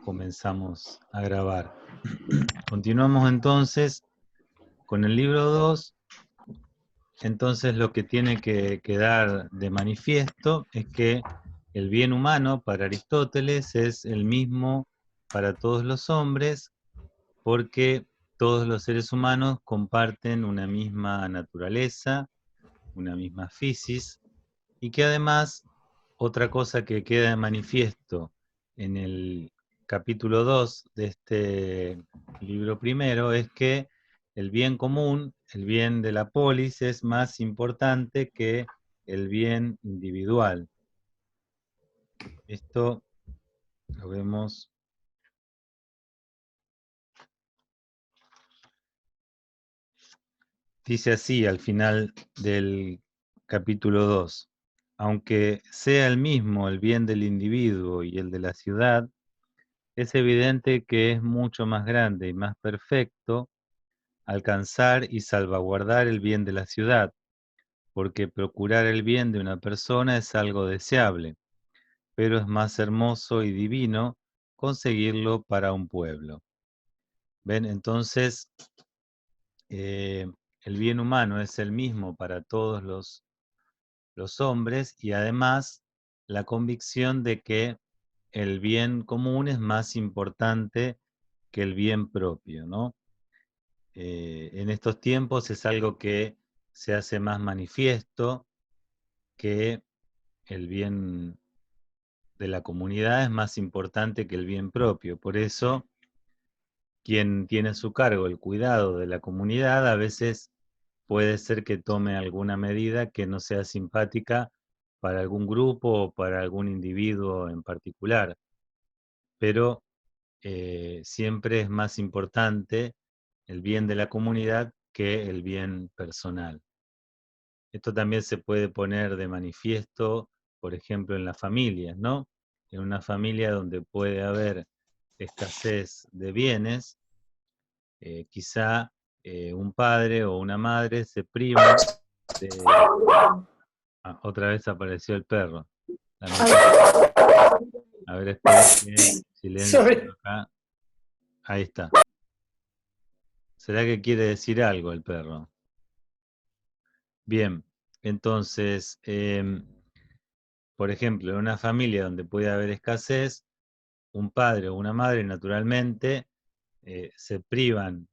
comenzamos a grabar. Continuamos entonces con el libro 2. Entonces lo que tiene que quedar de manifiesto es que el bien humano para Aristóteles es el mismo para todos los hombres, porque todos los seres humanos comparten una misma naturaleza, una misma physis, y que además otra cosa que queda de manifiesto en el capítulo 2 de este libro primero es que el bien común, el bien de la polis, es más importante que el bien individual. Esto lo vemos. Dice así al final del capítulo 2. Aunque sea el mismo el bien del individuo y el de la ciudad, es evidente que es mucho más grande y más perfecto alcanzar y salvaguardar el bien de la ciudad, porque procurar el bien de una persona es algo deseable, pero es más hermoso y divino conseguirlo para un pueblo. ¿Ven? Entonces, el bien humano es el mismo para todos los hombres y además la convicción de que el bien común es más importante que el bien propio, ¿no? En estos tiempos es algo que se hace más manifiesto, que el bien de la comunidad es más importante que el bien propio. Por eso, quien tiene a su cargo el cuidado de la comunidad a veces puede ser que tome alguna medida que no sea simpática para algún grupo o para algún individuo en particular, pero siempre es más importante el bien de la comunidad que el bien personal. Esto también se puede poner de manifiesto, por ejemplo, en las familias, ¿no? En una familia donde puede haber escasez de bienes, quizá un padre o una madre se privan de... Ah, otra vez apareció el perro. A ver, esperen que silencio Sorry. acá. Ahí está. ¿Será que quiere decir algo el perro? Bien, entonces, por ejemplo, en una familia donde puede haber escasez, un padre o una madre naturalmente se privan,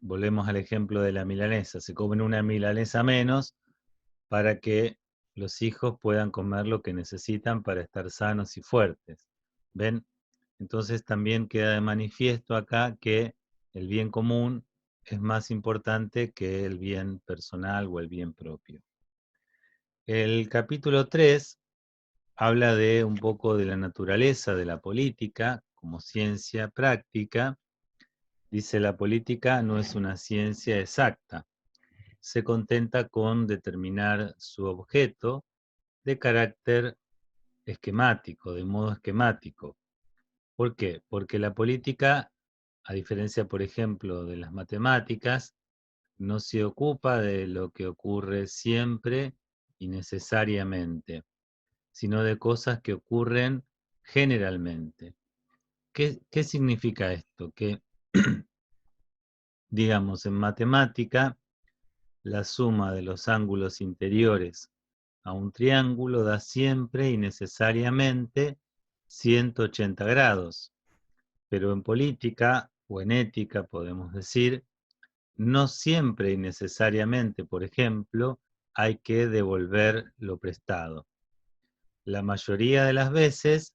volvemos al ejemplo de la milanesa, se comen una milanesa menos para que los hijos puedan comer lo que necesitan para estar sanos y fuertes. ¿Ven? Entonces también queda de manifiesto acá que el bien común es más importante que el bien personal o el bien propio. El capítulo 3 habla de un poco de la naturaleza de la política como ciencia práctica. Dice, la política no es una ciencia exacta. Se contenta con determinar su objeto de carácter esquemático, de modo esquemático. ¿Por qué? Porque la política, a diferencia, por ejemplo, de las matemáticas, no se ocupa de lo que ocurre siempre y necesariamente, sino de cosas que ocurren generalmente. ¿Qué significa esto? Que, digamos, en matemática, la suma de los ángulos interiores a un triángulo da siempre y necesariamente 180 grados. Pero en política o en ética podemos decir, no siempre y necesariamente, por ejemplo, hay que devolver lo prestado. La mayoría de las veces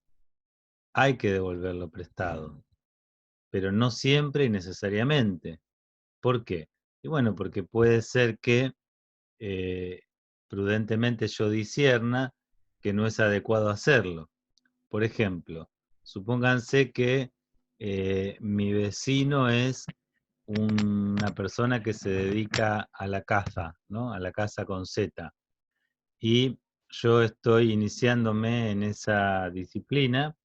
hay que devolver lo prestado, pero no siempre y necesariamente. ¿Por qué? Y bueno, porque puede ser que eh, prudentemente yo discierna que no es adecuado hacerlo. Por ejemplo, supónganse que mi vecino es una persona que se dedica a la caza, ¿no? A la caza con Z. Y yo estoy iniciándome en esa disciplina,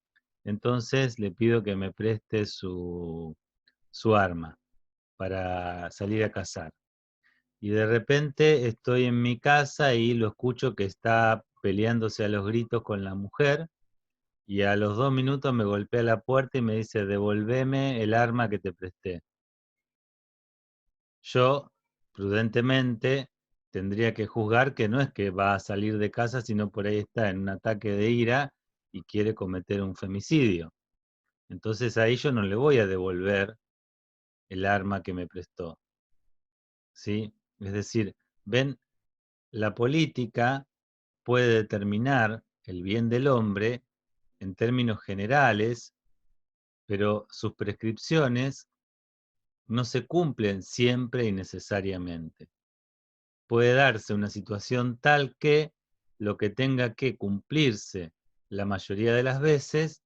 entonces le pido que me preste su arma para salir a cazar. Y de repente estoy en mi casa y lo escucho que está peleándose a los gritos con la mujer, y a los 2 minutos me golpea la puerta y me dice, devolveme el arma que te presté. Yo, prudentemente, tendría que juzgar que no es que va a salir de casa, sino por ahí está en un ataque de ira y quiere cometer un femicidio. Entonces ahí yo no le voy a devolver el arma que me prestó, ¿sí? Es decir, ven, la política puede determinar el bien del hombre en términos generales, pero sus prescripciones no se cumplen siempre y necesariamente. Puede darse una situación tal que lo que tenga que cumplirse la mayoría de las veces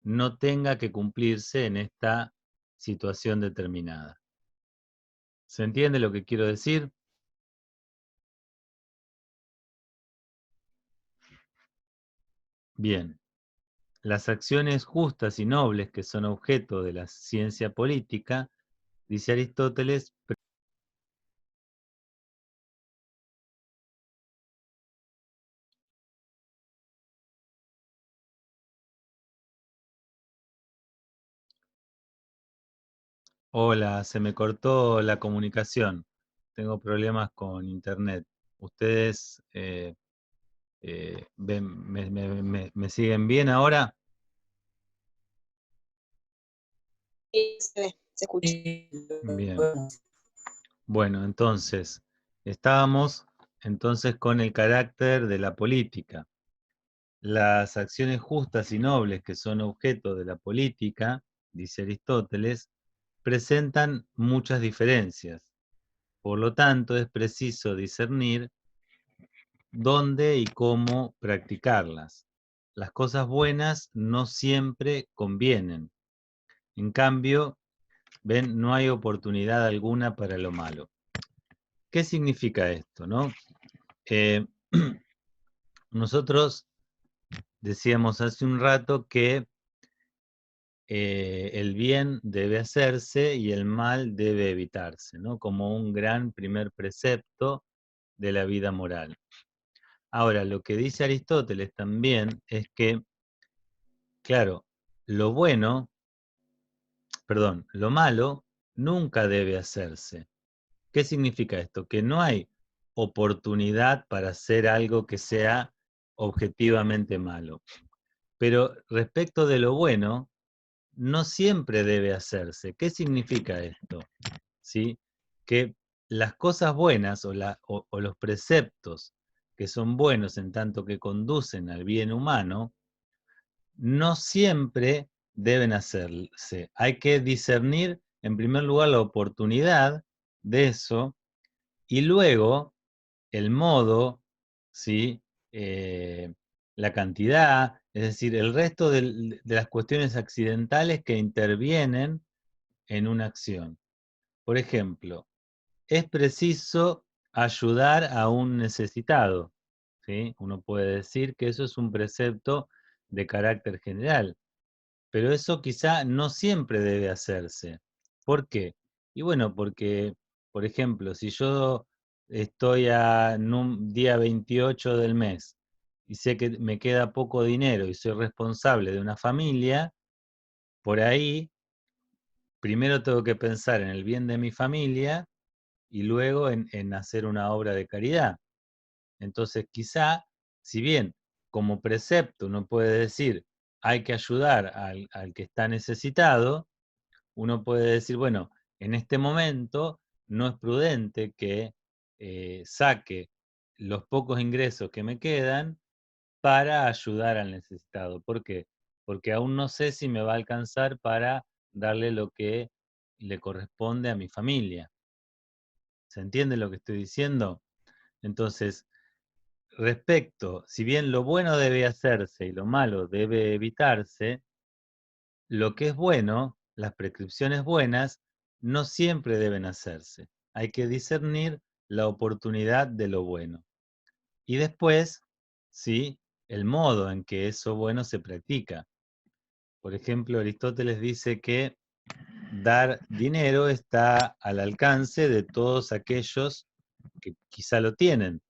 no tenga que cumplirse en esta situación determinada. ¿Se entiende lo que quiero decir? Bien, las acciones justas y nobles que son objeto de la ciencia política, dice Aristóteles. Hola, se me cortó la comunicación. Tengo problemas con internet. ¿Ustedes me siguen bien ahora? Sí, se escucha. Bien. Bueno, entonces, estábamos entonces con el carácter de la política. Las acciones justas y nobles que son objeto de la política, dice Aristóteles, presentan muchas diferencias. Por lo tanto, es preciso discernir dónde y cómo practicarlas. Las cosas buenas no siempre convienen. En cambio, ven, no hay oportunidad alguna para lo malo. ¿Qué significa esto, no? Eh, nosotros decíamos hace un rato que el bien debe hacerse y el mal debe evitarse, ¿no? Como un gran primer precepto de la vida moral. Ahora, lo que dice Aristóteles también es que, claro, lo bueno, perdón, lo malo nunca debe hacerse. ¿Qué significa esto? Que no hay oportunidad para hacer algo que sea objetivamente malo. Pero respecto de lo bueno, no siempre debe hacerse. ¿Qué significa esto? ¿Sí? Que las cosas buenas o los preceptos que son buenos en tanto que conducen al bien humano, no siempre deben hacerse. Hay que discernir, en primer lugar, la oportunidad de eso y luego el modo, ¿sí? Eh, la cantidad, es decir, el resto de las cuestiones accidentales que intervienen en una acción. Por ejemplo, es preciso ayudar a un necesitado, ¿sí? Uno puede decir que eso es un precepto de carácter general, pero eso quizá no siempre debe hacerse. ¿Por qué? Y bueno, porque, por ejemplo, si yo estoy en un día 28 del mes y sé que me queda poco dinero y soy responsable de una familia, por ahí primero tengo que pensar en el bien de mi familia y luego en hacer una obra de caridad. Entonces, quizá, si bien como precepto uno puede decir hay que ayudar al que está necesitado, uno puede decir, bueno, en este momento no es prudente que saque los pocos ingresos que me quedan para ayudar al necesitado. ¿Por qué? Porque aún no sé si me va a alcanzar para darle lo que le corresponde a mi familia. ¿Se entiende lo que estoy diciendo? Entonces, respecto, si bien lo bueno debe hacerse y lo malo debe evitarse, lo que es bueno, las prescripciones buenas, no siempre deben hacerse. Hay que discernir la oportunidad de lo bueno. Y después, sí, el modo en que eso bueno se practica. Por ejemplo, Aristóteles dice que dar dinero está al alcance de todos aquellos que quizá lo tienen,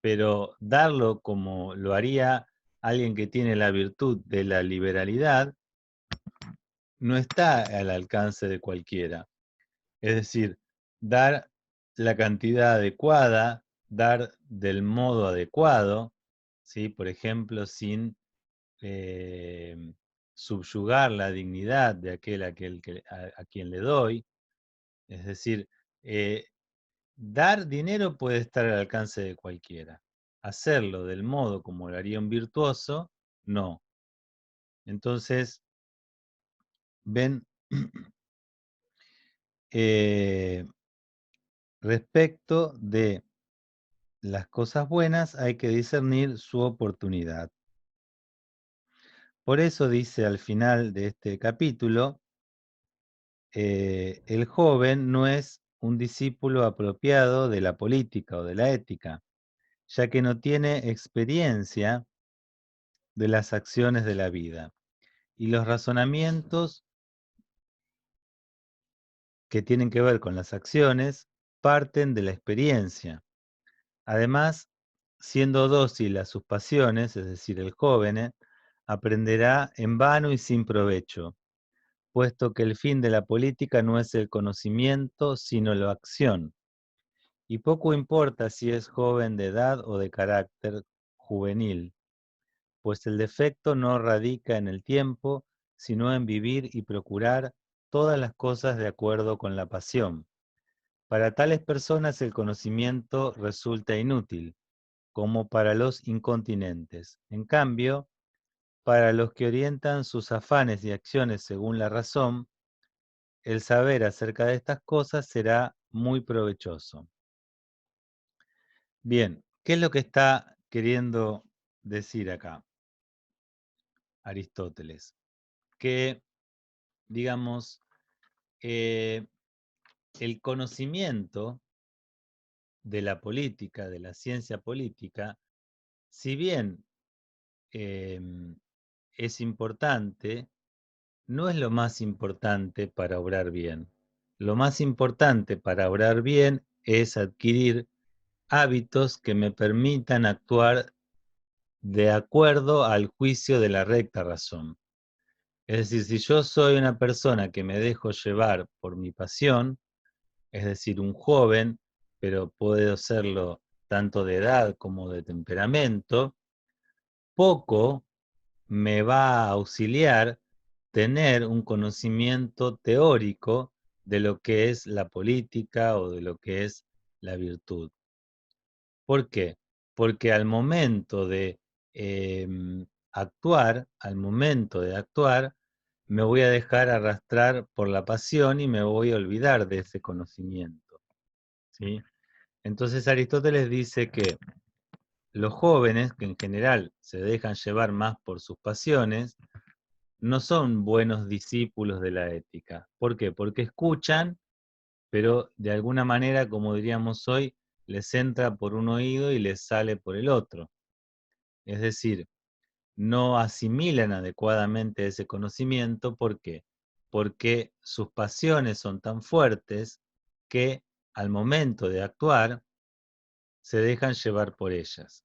pero darlo como lo haría alguien que tiene la virtud de la liberalidad no está al alcance de cualquiera. Es decir, dar la cantidad adecuada, dar del modo adecuado, ¿sí? Por ejemplo, sin subyugar la dignidad de aquel a quien le doy. Es decir, eh, dar dinero puede estar al alcance de cualquiera. Hacerlo del modo como lo haría un virtuoso, no. Entonces, ven, respecto de las cosas buenas hay que discernir su oportunidad. Por eso dice al final de este capítulo, el joven no es un discípulo apropiado de la política o de la ética, ya que no tiene experiencia de las acciones de la vida. Y los razonamientos que tienen que ver con las acciones parten de la experiencia. Además, siendo dócil a sus pasiones, es decir, el joven, aprenderá en vano y sin provecho, puesto que el fin de la política no es el conocimiento, sino la acción. Y poco importa si es joven de edad o de carácter juvenil, pues el defecto no radica en el tiempo, sino en vivir y procurar todas las cosas de acuerdo con la pasión. Para tales personas el conocimiento resulta inútil, como para los incontinentes. En cambio, para los que orientan sus afanes y acciones según la razón, el saber acerca de estas cosas será muy provechoso. Bien, ¿qué es lo que está queriendo decir acá Aristóteles? Que, digamos, el conocimiento de la política, de la ciencia política, si bien es importante, no es lo más importante para obrar bien. Lo más importante para obrar bien es adquirir hábitos que me permitan actuar de acuerdo al juicio de la recta razón. Es decir, si yo soy una persona que me dejo llevar por mi pasión, es decir, un joven, pero puedo serlo tanto de edad como de temperamento, poco me va a auxiliar tener un conocimiento teórico de lo que es la política o de lo que es la virtud. ¿Por qué? Porque al momento de actuar, me voy a dejar arrastrar por la pasión y me voy a olvidar de ese conocimiento, ¿sí? Entonces Aristóteles dice que los jóvenes, que en general se dejan llevar más por sus pasiones, no son buenos discípulos de la ética. ¿Por qué? Porque escuchan, pero de alguna manera, como diríamos hoy, les entra por un oído y les sale por el otro. Es decir, no asimilan adecuadamente ese conocimiento. ¿Por qué? Porque sus pasiones son tan fuertes que al momento de actuar se dejan llevar por ellas.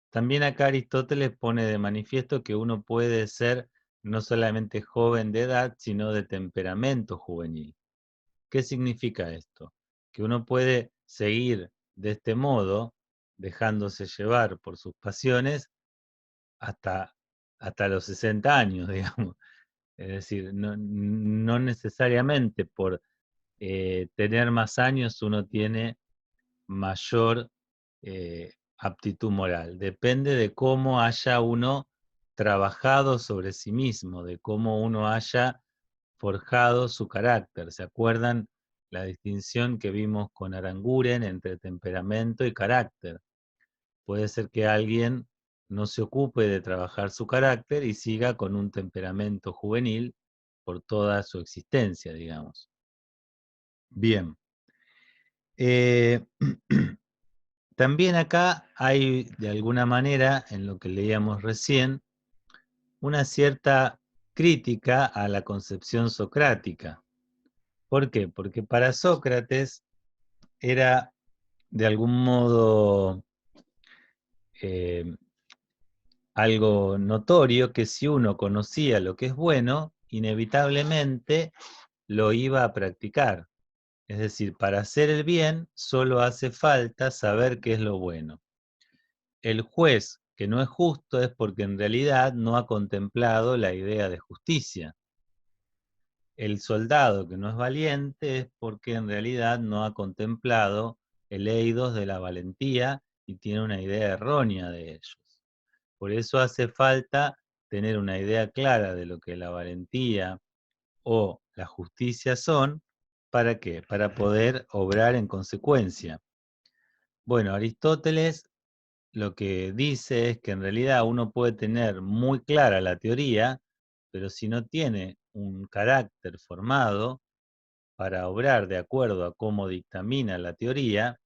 También acá Aristóteles pone de manifiesto que uno puede ser no solamente joven de edad, sino de temperamento juvenil. ¿Qué significa esto? Que uno puede seguir de este modo, dejándose llevar por sus pasiones, hasta, hasta los 60 años, digamos. Es decir, no necesariamente por tener más años uno tiene mayor aptitud moral. Depende de cómo haya uno trabajado sobre sí mismo, de cómo uno haya forjado su carácter. ¿Se acuerdan la distinción que vimos con Aranguren entre temperamento y carácter? Puede ser que alguien no se ocupe de trabajar su carácter y siga con un temperamento juvenil por toda su existencia, digamos. Bien. También acá hay, de alguna manera, en lo que leíamos recién, una cierta crítica a la concepción socrática. ¿Por qué? Porque para Sócrates era, de algún modo, eh, algo notorio que si uno conocía lo que es bueno, inevitablemente lo iba a practicar. Es decir, para hacer el bien solo hace falta saber qué es lo bueno. El juez que no es justo es porque en realidad no ha contemplado la idea de justicia. El soldado que no es valiente es porque en realidad no ha contemplado el eidos de la valentía y tiene una idea errónea de ellos. Por eso hace falta tener una idea clara de lo que la valentía o la justicia son. ¿Para qué? Para poder obrar en consecuencia. Bueno, Aristóteles lo que dice es que en realidad uno puede tener muy clara la teoría, pero si no tiene un carácter formado para obrar de acuerdo a cómo dictamina la teoría,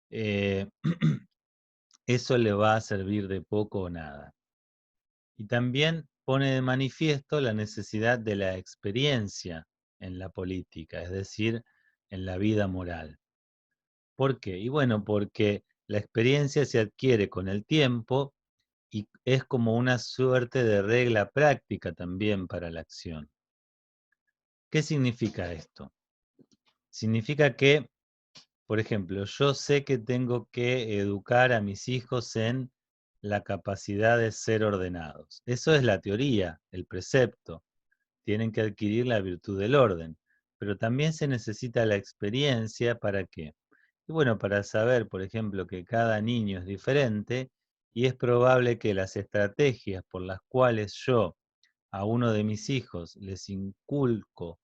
eh, eso le va a servir de poco o nada. Y también pone de manifiesto la necesidad de la experiencia en la política, es decir, en la vida moral. ¿Por qué? Y bueno, porque la experiencia se adquiere con el tiempo y es como una suerte de regla práctica también para la acción. ¿Qué significa esto? Significa que, por ejemplo, yo sé que tengo que educar a mis hijos en la capacidad de ser ordenados. Eso es la teoría, el precepto. Tienen que adquirir la virtud del orden. Pero también se necesita la experiencia ¿para qué? Y bueno, para saber, por ejemplo, que cada niño es diferente y es probable que las estrategias por las cuales yo a uno de mis hijos les inculco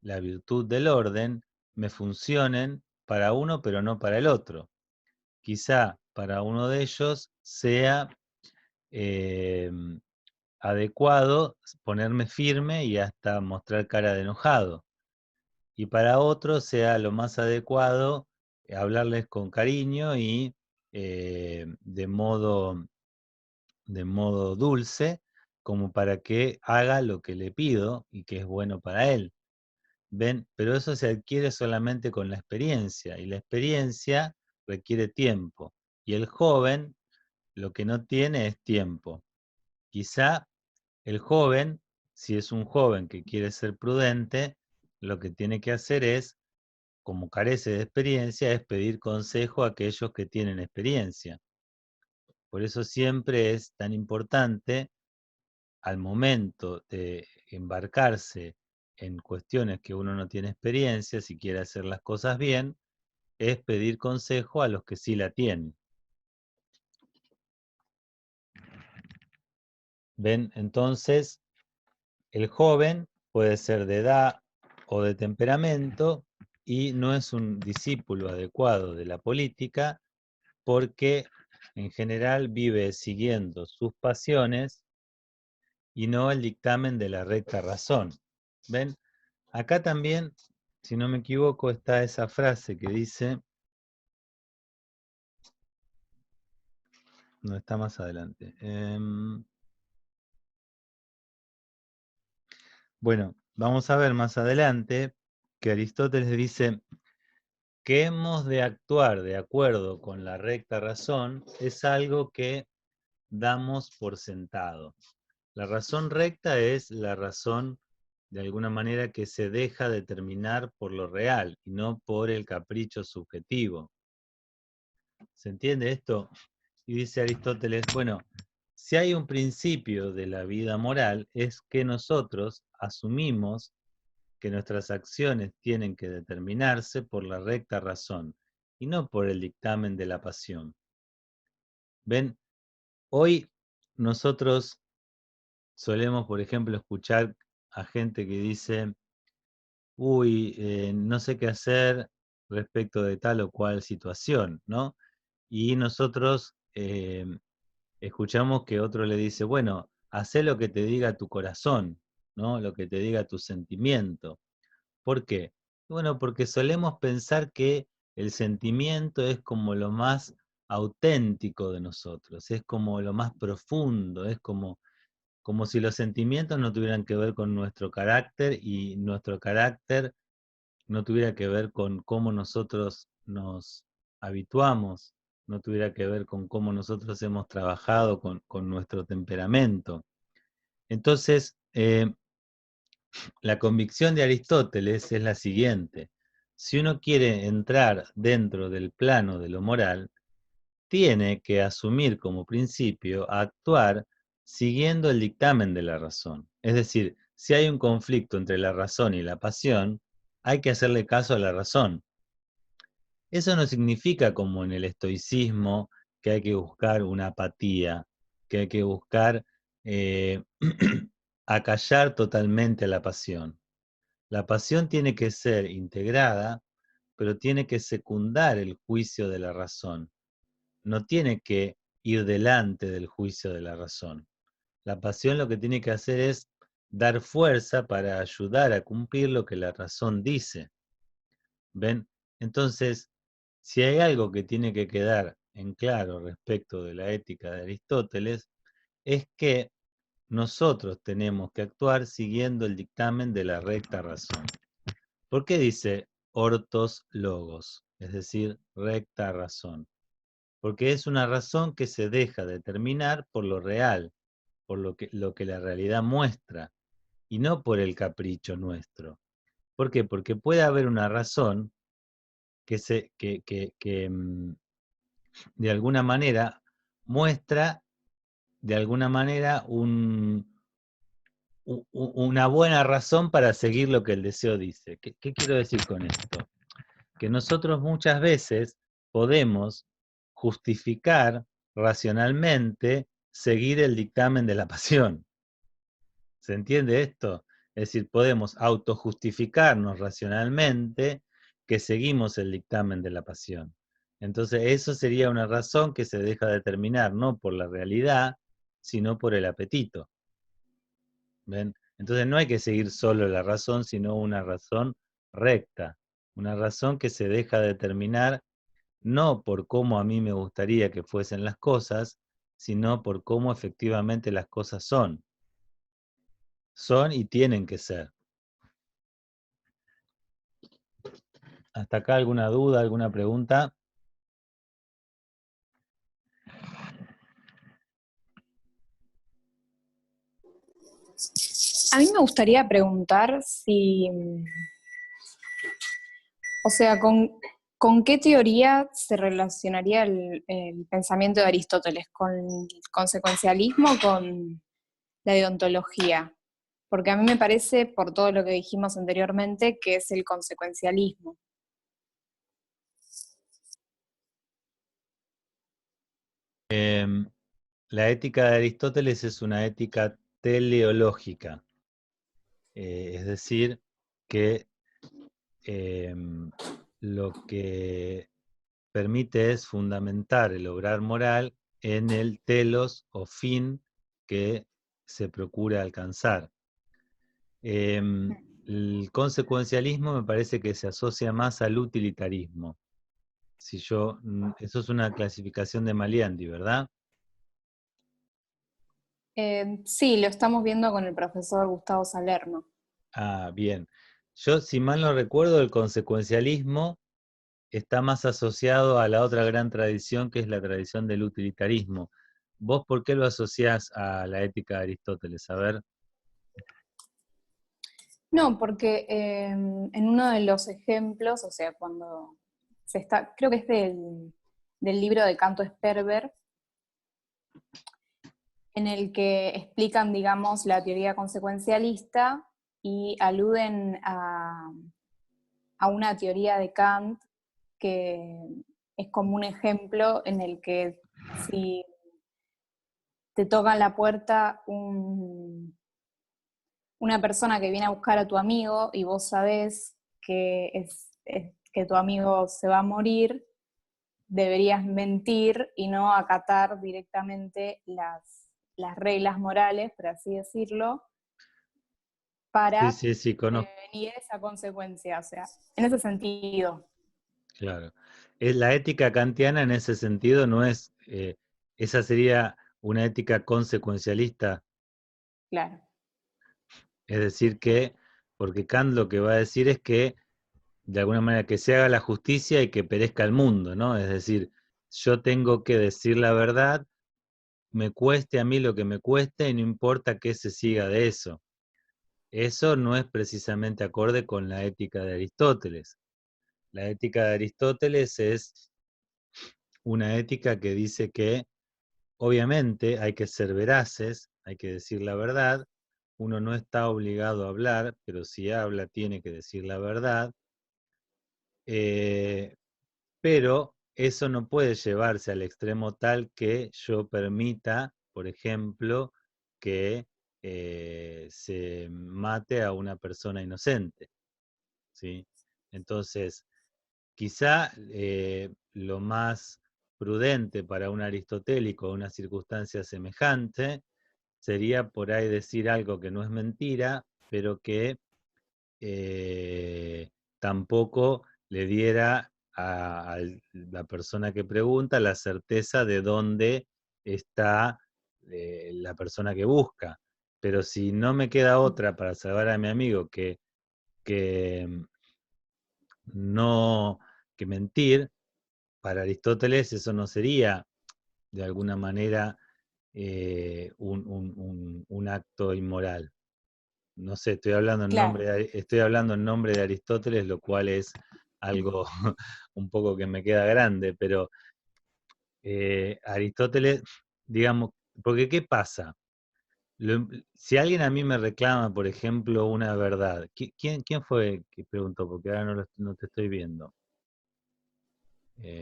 la virtud del orden me funcionen para uno pero no para el otro. Quizá para uno de ellos sea eh, adecuado ponerme firme y hasta mostrar cara de enojado. Y para otro sea lo más adecuado hablarles con cariño y de modo dulce, como para que haga lo que le pido y que es bueno para él. ¿Ven? Pero eso se adquiere solamente con la experiencia y la experiencia requiere tiempo. Y el joven lo que no tiene es tiempo. Quizá el joven, si es un joven que quiere ser prudente, lo que tiene que hacer es, como carece de experiencia, es pedir consejo a aquellos que tienen experiencia. Por eso siempre es tan importante al momento de embarcarse en cuestiones que uno no tiene experiencia, si quiere hacer las cosas bien, es pedir consejo a los que sí la tienen. ¿Ven? Entonces, el joven puede ser de edad o de temperamento y no es un discípulo adecuado de la política porque en general vive siguiendo sus pasiones y no el dictamen de la recta razón. ¿Ven? Acá también, si no me equivoco, está esa frase que dice, no está más adelante. Bueno, vamos a ver más adelante que Aristóteles dice que hemos de actuar de acuerdo con la recta razón es algo que damos por sentado. La razón recta es la razón de alguna manera que se deja determinar por lo real y no por el capricho subjetivo. ¿Se entiende esto? Y dice Aristóteles, bueno, si hay un principio de la vida moral es que nosotros asumimos que nuestras acciones tienen que determinarse por la recta razón y no por el dictamen de la pasión. ¿Ven? Hoy nosotros solemos, por ejemplo, escuchar a gente que dice, uy, no sé qué hacer respecto de tal o cual situación, ¿no? Y nosotros escuchamos que otro le dice, bueno, haz lo que te diga tu corazón, ¿no? Lo que te diga tu sentimiento. ¿Por qué? Bueno, porque solemos pensar que el sentimiento es como lo más auténtico de nosotros, es como lo más profundo, es como si los sentimientos no tuvieran que ver con nuestro carácter y nuestro carácter no tuviera que ver con cómo nosotros nos habituamos no tuviera que ver con cómo nosotros hemos trabajado con nuestro temperamento. Entonces, la convicción de Aristóteles es la siguiente: si uno quiere entrar dentro del plano de lo moral, tiene que asumir como principio actuar siguiendo el dictamen de la razón. Es decir, si hay un conflicto entre la razón y la pasión, hay que hacerle caso a la razón. Eso no significa, como en el estoicismo, que hay que buscar una apatía, que hay que buscar acallar totalmente a la pasión. La pasión tiene que ser integrada, pero tiene que secundar el juicio de la razón. No tiene que ir delante del juicio de la razón. La pasión lo que tiene que hacer es dar fuerza para ayudar a cumplir lo que la razón dice. ¿Ven? Entonces, si hay algo que tiene que quedar en claro respecto de la ética de Aristóteles, es que nosotros tenemos que actuar siguiendo el dictamen de la recta razón. ¿Por qué dice ortos logos? Es decir, recta razón. Porque es una razón que se deja determinar por lo real, por lo que la realidad muestra, y no por el capricho nuestro. ¿Por qué? Porque puede haber una razón que de alguna manera muestra de alguna manera una buena razón para seguir lo que el deseo dice. ¿Qué quiero decir con esto? Que nosotros muchas veces podemos justificar racionalmente seguir el dictamen de la pasión. ¿Se entiende esto? Es decir, podemos autojustificarnos racionalmente que seguimos el dictamen de la pasión. Entonces, eso sería una razón que se deja determinar no por la realidad, sino por el apetito. ¿Ven? Entonces, no hay que seguir solo la razón, sino una razón recta, una razón que se deja determinar no por cómo a mí me gustaría que fuesen las cosas, sino por cómo efectivamente las cosas son. Son y tienen que ser. ¿Hasta acá alguna duda, alguna pregunta? A mí me gustaría preguntar si, o sea, con qué teoría se relacionaría el pensamiento de Aristóteles, ¿con el consecuencialismo o con la deontología? Porque a mí me parece, por todo lo que dijimos anteriormente, que es el consecuencialismo. La ética de Aristóteles es una ética teleológica, es decir, que lo que permite es fundamentar el obrar moral en el telos o fin que se procura alcanzar. El consecuencialismo me parece que se asocia más al utilitarismo. Eso es una clasificación de Maliandi, ¿verdad? Sí, lo estamos viendo con el profesor Gustavo Salerno. Ah, bien. Yo, si mal no recuerdo, el consecuencialismo está más asociado a la otra gran tradición, que es la tradición del utilitarismo. ¿Vos por qué lo asociás a la ética de Aristóteles? A ver. No, porque en uno de los ejemplos, o sea, cuando se está, creo que es del libro de Canto Sperber, en el que explican, digamos, la teoría consecuencialista y aluden a una teoría de Kant que es como un ejemplo en el que si te toca en la puerta una persona que viene a buscar a tu amigo y vos sabés que tu amigo se va a morir, deberías mentir y no acatar directamente las reglas morales, por así decirlo, Sí, para sí, sí, conozco, prevenir esa consecuencia. O sea, en ese sentido, claro. La ética kantiana en ese sentido no es, esa sería una ética consecuencialista, claro. es decir que, porque Kant lo que va a decir es que, de alguna manera, que se haga la justicia y que perezca el mundo, ¿no? Es decir, yo tengo que decir la verdad, me cueste a mí lo que me cueste y no importa que se siga de eso. Eso no es precisamente acorde con la ética de Aristóteles. La ética de Aristóteles es una ética que dice que obviamente hay que ser veraces, hay que decir la verdad, uno no está obligado a hablar, pero si habla tiene que decir la verdad, pero eso no puede llevarse al extremo tal que yo permita, por ejemplo, que se mate a una persona inocente, ¿sí? Entonces, quizá lo más prudente para un aristotélico en una circunstancia semejante sería por ahí decir algo que no es mentira, pero que tampoco le diera a la persona que pregunta la certeza de dónde está la persona que busca. Pero si no me queda otra para salvar a mi amigo que no que mentir, para Aristóteles eso no sería de alguna manera un acto inmoral. No sé, Claro, estoy hablando en nombre de Aristóteles, lo cual es algo un poco que me queda grande, pero Aristóteles, digamos, porque ¿qué pasa? Si alguien a mí me reclama, por ejemplo, una verdad, ¿quién fue que preguntó? Porque ahora no te estoy viendo.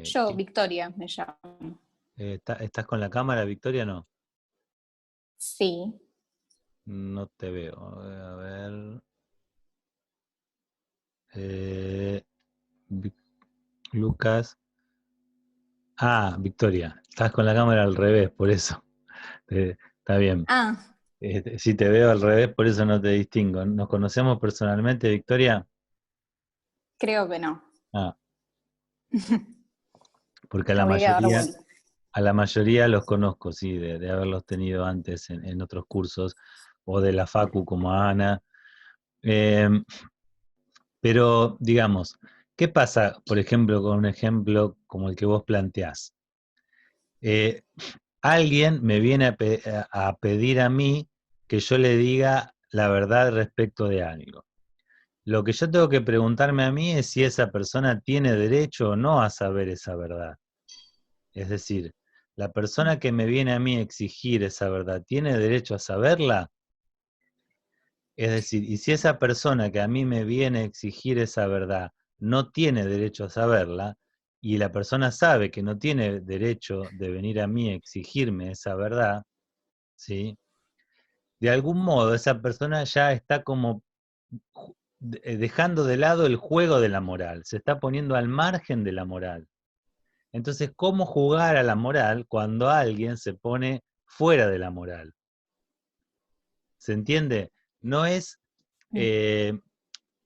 yo, Victoria, me llamo. ¿Estás con la cámara, Victoria? No, Sí, no te veo. A ver. eh, Vic- Lucas. Ah, Victoria, estás con la cámara al revés, por eso. Está bien. ah, Si te veo al revés, por eso no te distingo. ¿Nos conocemos personalmente, Victoria? creo que no. Ah, porque Me voy a dar vuelta. a la mayoría los conozco, sí, de haberlos tenido antes en otros cursos, o de la Facu como a Ana. Eh, pero, digamos, ¿qué pasa, por ejemplo, con un ejemplo como el que vos planteás? Eh, Alguien me viene a pedir a mí que yo le diga la verdad respecto de algo. Lo que yo tengo que preguntarme a mí es si esa persona tiene derecho o no a saber esa verdad. Es decir, la persona que me viene a mí a exigir esa verdad, ¿tiene derecho a saberla? Es decir, y si esa persona que a mí me viene a exigir esa verdad no tiene derecho a saberla, y la persona sabe que no tiene derecho de venir a mí a exigirme esa verdad, ¿sí? De algún modo esa persona ya está como dejando de lado el juego de la moral, se está poniendo al margen de la moral. Entonces, ¿cómo jugar a la moral cuando alguien se pone fuera de la moral? ¿Se entiende? No es, eh,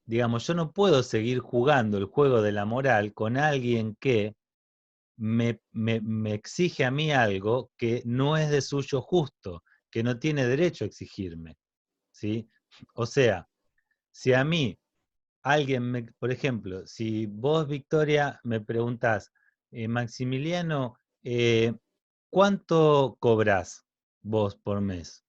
digamos, yo no puedo seguir jugando el juego de la moral con alguien que me exige a mí algo que no es de suyo justo, que no tiene derecho a exigirme, ¿sí? O sea, si a mí por ejemplo, si vos, Victoria, me preguntás, Maximiliano, ¿cuánto cobrás vos por mes?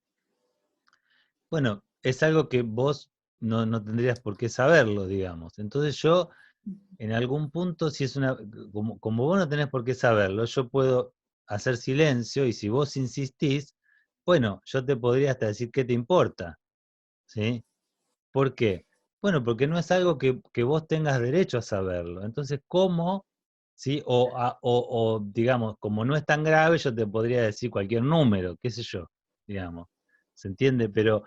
Bueno, es algo que vos no tendrías por qué saberlo, digamos. Entonces yo, en algún punto, si es como vos no tenés por qué saberlo, yo puedo hacer silencio y si vos insistís, bueno, yo te podría hasta decir qué te importa, ¿sí? ¿Por qué? Bueno, porque no es algo que vos tengas derecho a saberlo. Entonces, ¿cómo? ¿Sí? O, digamos, como no es tan grave, yo te podría decir cualquier número, qué sé yo, digamos. ¿Se entiende? Pero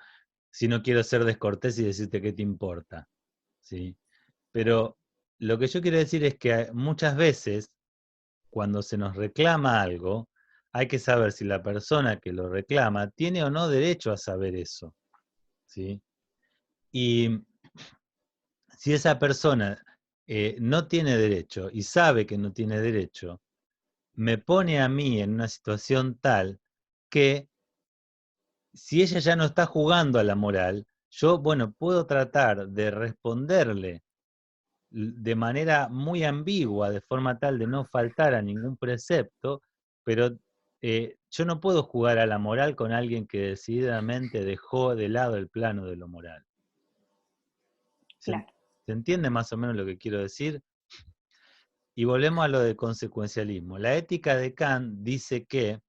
si no quiero ser descortés y decirte qué te importa, ¿sí? Pero lo que yo quiero decir es que muchas veces, cuando se nos reclama algo, hay que saber si la persona que lo reclama tiene o no derecho a saber eso, ¿sí? Y si esa persona no tiene derecho y sabe que no tiene derecho, me pone a mí en una situación tal que si ella ya no está jugando a la moral, yo, bueno, puedo tratar de responderle de manera muy ambigua, de forma tal de no faltar a ningún precepto, pero yo no puedo jugar a la moral con alguien que decididamente dejó de lado el plano de lo moral. ¿Se, Claro. se entiende más o menos lo que quiero decir? Y volvemos a lo del consecuencialismo. La ética de Kant dice que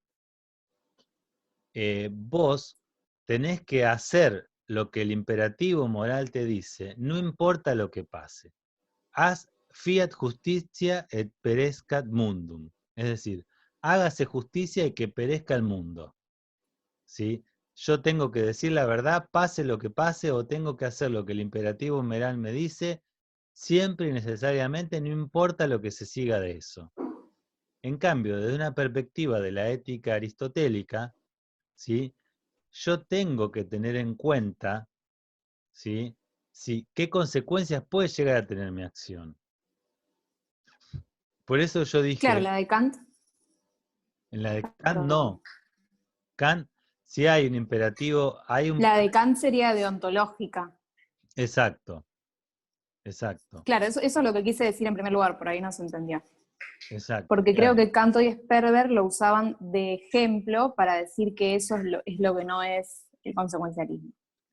vos tenés que hacer lo que el imperativo moral te dice, no importa lo que pase. Haz fiat justitia et perescat mundum. Es decir, hágase justicia y que perezca el mundo. ¿Sí? Yo tengo que decir la verdad, pase lo que pase, o tengo que hacer lo que el imperativo moral me dice, siempre y necesariamente, no importa lo que se siga de eso. En cambio, desde una perspectiva de la ética aristotélica, ¿sí? Yo tengo que tener en cuenta, ¿sí? Qué consecuencias puede llegar a tener mi acción. Por eso yo Claro, dije, la de Kant. en la de Kant Perdón. no. Kant, si hay un imperativo, hay un... La de Kant sería deontológica. Exacto, exacto, Claro, eso es lo que quise decir en primer lugar, por ahí no se entendió. exacto, Porque creo claro. que Kant y Sperber lo usaban de ejemplo para decir que eso es lo que no es el consecuencialismo.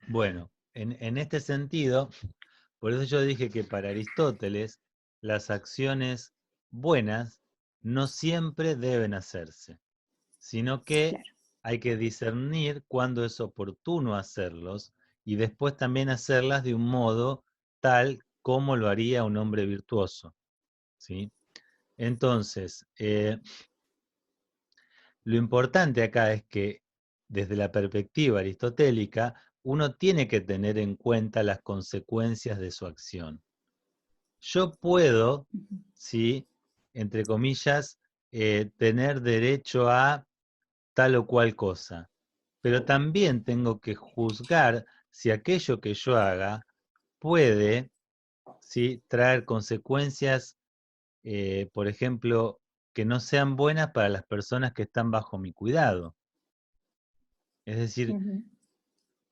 Bueno, en este sentido, por eso yo dije que para Aristóteles las acciones buenas no siempre deben hacerse, sino que Claro. hay que discernir cuándo es oportuno hacerlos y después también hacerlas de un modo tal como lo haría un hombre virtuoso, ¿sí? Entonces, lo importante acá es que desde la perspectiva aristotélica, uno tiene que tener en cuenta las consecuencias de su acción. Yo puedo, ¿sí? Entre comillas, tener derecho a tal o cual cosa, pero también tengo que juzgar si aquello que yo haga puede, ¿sí? Traer consecuencias, por ejemplo, que no sean buenas para las personas que están bajo mi cuidado. Es decir, Ujú.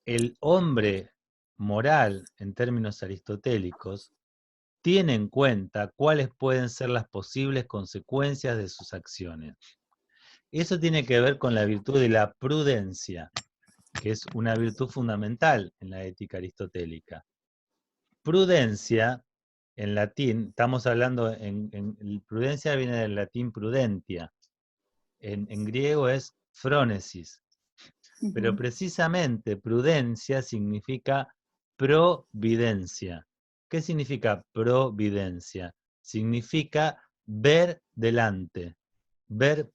el hombre moral, en términos aristotélicos, tiene en cuenta cuáles pueden ser las posibles consecuencias de sus acciones. Eso tiene que ver con la virtud de la prudencia, que es una virtud fundamental en la ética aristotélica. Prudencia, en latín, estamos hablando, prudencia viene del latín prudentia, en griego es phronesis, pero Ujú. precisamente prudencia significa providencia. ¿Qué significa providencia? Significa ver delante, ver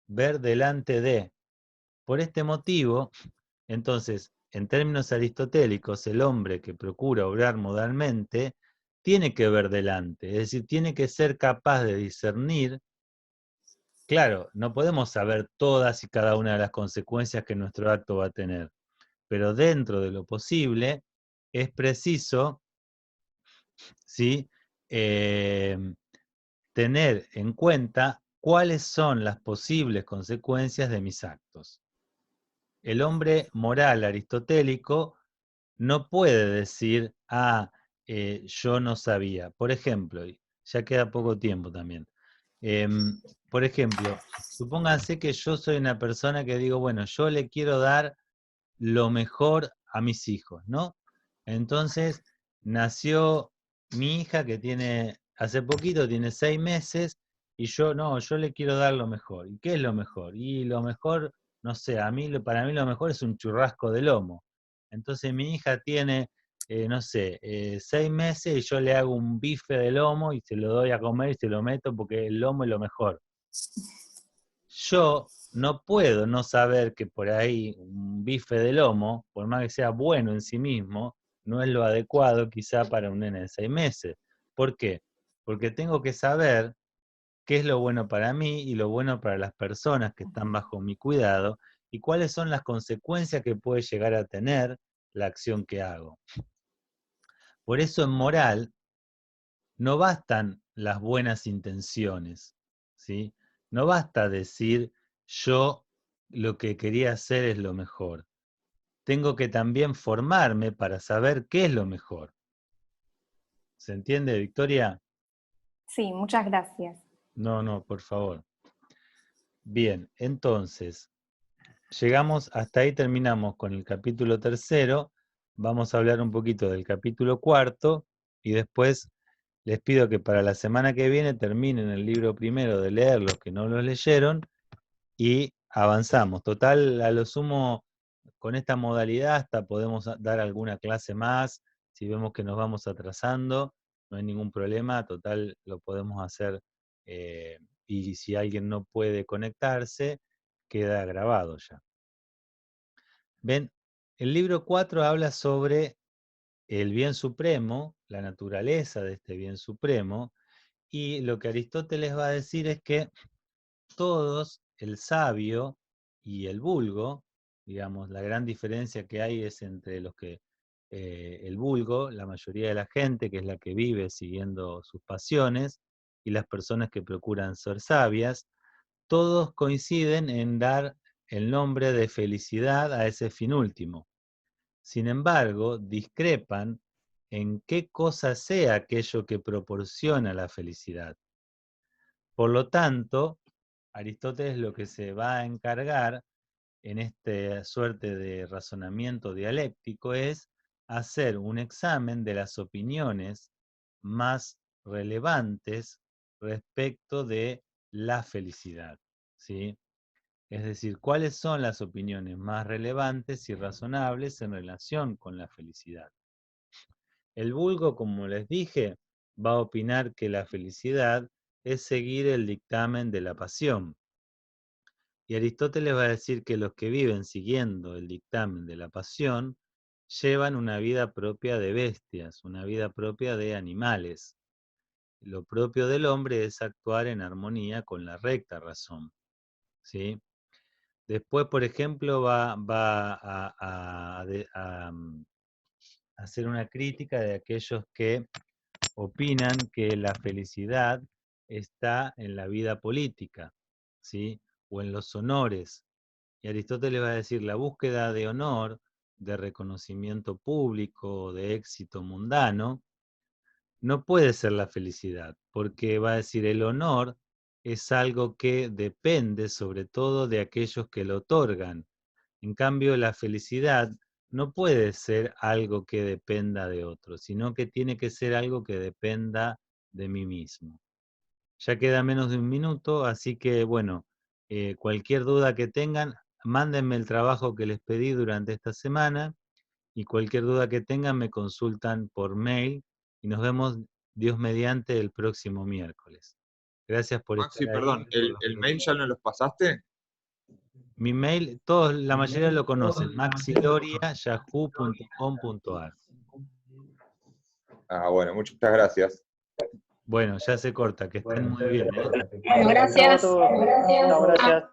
ver delante de. Por este motivo, entonces, en términos aristotélicos, el hombre que procura obrar modalmente tiene que ver delante, es decir, tiene que ser capaz de discernir. Claro, no podemos saber todas y cada una de las consecuencias que nuestro acto va a tener, pero dentro de lo posible es preciso, ¿sí? Eh, tener en cuenta cuáles son las posibles consecuencias de mis actos. El hombre moral aristotélico no puede decir, yo no sabía. Por ejemplo, ya queda poco tiempo también. Por ejemplo, supónganse que yo soy una persona que digo, bueno, yo le quiero dar lo mejor a mis hijos, ¿no? Entonces, nació mi hija que hace poquito, tiene 6 meses, y yo le quiero dar lo mejor. ¿Y qué es lo mejor? Y lo mejor, no sé, para mí lo mejor es un churrasco de lomo. Entonces mi hija tiene, no sé, 6 meses y yo le hago un bife de lomo y se lo doy a comer y se lo meto porque el lomo es lo mejor. Yo no puedo no saber que por ahí un bife de lomo, por más que sea bueno en sí mismo, no es lo adecuado quizá para un nene de 6 meses. ¿Por qué? Porque tengo que saber qué es lo bueno para mí y lo bueno para las personas que están bajo mi cuidado y cuáles son las consecuencias que puede llegar a tener la acción que hago. Por eso en moral no bastan las buenas intenciones, ¿sí? No basta decir yo lo que quería hacer es lo mejor. Tengo que también formarme para saber qué es lo mejor. ¿Se entiende, Victoria? Sí, muchas gracias. No, por favor. Bien, entonces, llegamos, hasta ahí terminamos con el capítulo 3. Vamos a hablar un poquito del capítulo 4 y después les pido que para la semana que viene terminen el libro primero de leer los que no lo leyeron y avanzamos. Total, a lo sumo, con esta modalidad hasta podemos dar alguna clase más. Si vemos que nos vamos atrasando, no hay ningún problema. Total, lo podemos hacer. Y si alguien no puede conectarse, queda grabado ya. Ven, el libro 4 habla sobre el bien supremo, la naturaleza de este bien supremo, y lo que Aristóteles va a decir es que todos, el sabio y el vulgo, digamos, la gran diferencia que hay es entre los que el vulgo, la mayoría de la gente, que es la que vive siguiendo sus pasiones, y las personas que procuran ser sabias, todos coinciden en dar el nombre de felicidad a ese fin último. Sin embargo, discrepan en qué cosa sea aquello que proporciona la felicidad. Por lo tanto, Aristóteles lo que se va a encargar en esta suerte de razonamiento dialéctico es hacer un examen de las opiniones más relevantes respecto de la felicidad, ¿sí? Es decir, cuáles son las opiniones más relevantes y razonables en relación con la felicidad. El vulgo, como les dije, va a opinar que la felicidad es seguir el dictamen de la pasión. Y Aristóteles va a decir que los que viven siguiendo el dictamen de la pasión llevan una vida propia de bestias, una vida propia de animales. Lo propio del hombre es actuar en armonía con la recta razón, ¿sí? Después, por ejemplo, va a hacer una crítica de aquellos que opinan que la felicidad está en la vida política, ¿sí? O en los honores. Y Aristóteles va a decir, la búsqueda de honor, de reconocimiento público, de éxito mundano, no puede ser la felicidad, porque va a decir, el honor es algo que depende sobre todo de aquellos que lo otorgan. En cambio, la felicidad no puede ser algo que dependa de otros, sino que tiene que ser algo que dependa de mí mismo. Ya queda menos de un minuto, así que bueno, cualquier duda que tengan, mándenme el trabajo que les pedí durante esta semana y cualquier duda que tengan me consultan por mail y nos vemos Dios mediante el próximo miércoles. Gracias por Maxi, estar ahí. perdón, ¿el mail ya no los pasaste? Mi mail, todos, la mayoría lo conocen, maxiloria@yahoo.com.ar. Ah, bueno, muchas gracias. Bueno, ya se corta, que estén muy bien, ¿eh? Bueno, gracias. Chao a todos. Chao, gracias.